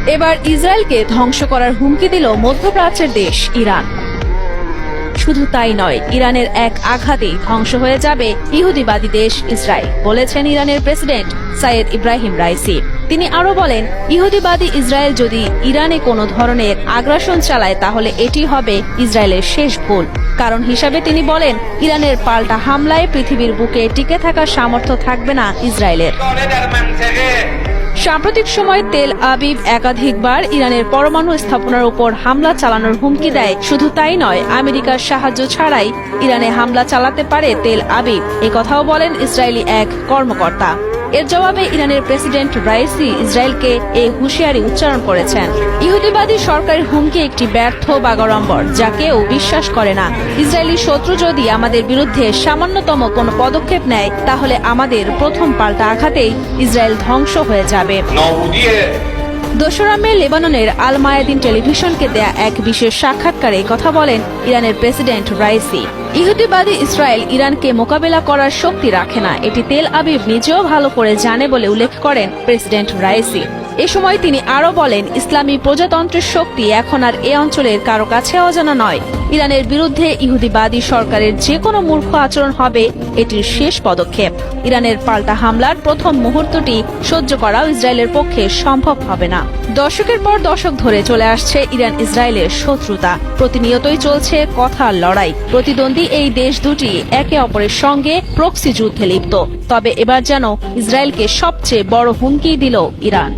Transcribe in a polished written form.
এবার ইসরায়েলকে ধ্বংস করার হুমকি দিল মধ্যপ্রাচ্যের দেশ ইরান। শুধু তাই নয়, ইরানের এক আঘাতেই ধ্বংস হয়ে যাবে ইহুদিবাদী দেশ ইসরায়েল, বলেছেন ইরানের প্রেসিডেন্ট সাইয়েদ ইব্রাহিম রাইসি। তিনি আরো বলেন, ইহুদিবাদী ইসরায়েল যদি ইরানে কোনো ধরনের আগ্রাসন চালায় তাহলে এটি হবে ইসরায়েলের শেষ ভুল। কারণ হিসাবে তিনি বলেন, ইরানের পাল্টা হামলায় পৃথিবীর বুকে টিকে থাকার সামর্থ্য থাকবে না ইসরায়েলের। সাম্প্রতিক সময়ে তেল আবিব একাধিকবার ইরানের পরমাণু স্থাপনার উপর হামলা চালানোর হুমকি দেয়। শুধু তাই নয়, আমেরিকার সাহায্য ছাড়াই ইরানে হামলা চালাতে পারে তেল আবিব, কথাও বলেন ইসরায়েলি এক কর্মকর্তা। এর জবাবে ইরানের প্রেসিডেন্ট রাইসি ইসরায়েলকে এই হুঁশিয়ারি উচ্চারণ করেছেন। ইহুদিবাদী সরকারের হুমকি একটি ব্যর্থ বাগাড়ম্বর, যা কেউ বিশ্বাস করে না। ইসরায়েলি শত্রু যদি আমাদের বিরুদ্ধে সামান্যতম কোনো পদক্ষেপ নেয় তাহলে আমাদের প্রথম পাল্টা আঘাতেই ইসরায়েল ধ্বংস হয়ে যাবে। 2 মে লেবাননের আল মায়াদিন টেলিভিশনকে দেয়া এক বিশেষ সাক্ষাৎকারে কথা বলেন ইরানের প্রেসিডেন্ট রাইসি। ইহুদিবাদী ইসরায়েল ইরানকে মোকাবেলা করার শক্তি রাখে না, এটি তেল আবিব নিজেও ভালো করে জানে বলে উল্লেখ করেন প্রেসিডেন্ট রাইসি। এ সময় তিনি আরো বলেন, ইসলামী প্রজাতন্ত্রের শক্তি এখন আর এ অঞ্চলের কারো কাছে অজানা নয়। ইরানের বিরুদ্ধে ইহুদিবাদী সরকারের যে কোনো মূর্খ আচরণ হবে এটির শেষ পদক্ষেপ। ইরানের পাল্টা হামলার প্রথম মুহূর্তটি সহ্য করাও ইসরায়েলের পক্ষে সম্ভব হবে না। দশকের পর দশক ধরে চলে আসছে ইরান ইসরায়েলের শত্রুতা। প্রতিনিয়তই চলছে কথার লড়াই। প্রতিদ্বন্দ্বী এই দেশ দুটি একে অপরের সঙ্গে প্রক্সি যুদ্ধে লিপ্ত। তবে এবার যেন ইসরায়েলকে সবচেয়ে বড় হুমকি দিল ইরান।